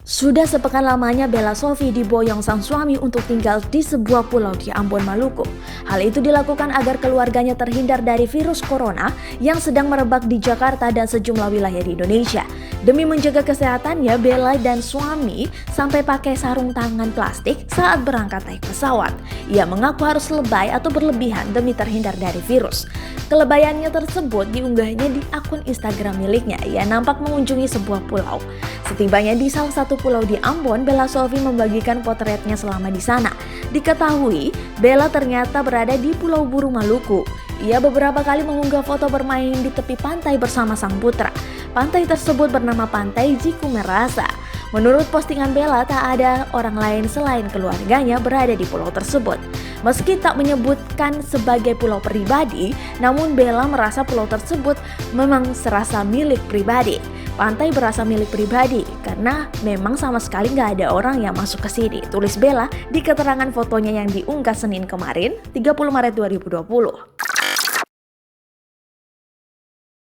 Sudah sepekan lamanya Bella Sofie diboyong sang suami untuk tinggal di sebuah pulau di Ambon, Maluku. Hal itu dilakukan agar keluarganya terhindar dari virus corona yang sedang merebak di Jakarta dan sejumlah wilayah di Indonesia. Demi menjaga kesehatannya, Bella dan suami sampai pakai sarung tangan plastik saat berangkat naik pesawat. Ia mengaku harus lebay atau berlebihan demi terhindar dari virus. Kelebayannya tersebut diunggahnya di akun Instagram miliknya. Ia nampak mengunjungi sebuah pulau. Setibanya di salah satu pulau di Ambon, Bella Sofie membagikan potretnya selama di sana. Diketahui, Bella ternyata berada di Pulau Buru, Maluku. Ia beberapa kali mengunggah foto bermain di tepi pantai bersama sang putra. Pantai tersebut bernama Pantai Jikumerasa. Menurut postingan Bella, tak ada orang lain selain keluarganya berada di pulau tersebut. Meski tak menyebutkan sebagai pulau pribadi, namun Bella merasa pulau tersebut memang serasa milik pribadi. Pantai berasa milik pribadi karena memang sama sekali nggak ada orang yang masuk ke sini, tulis Bella di keterangan fotonya yang diunggah Senin kemarin, 30 Maret 2020.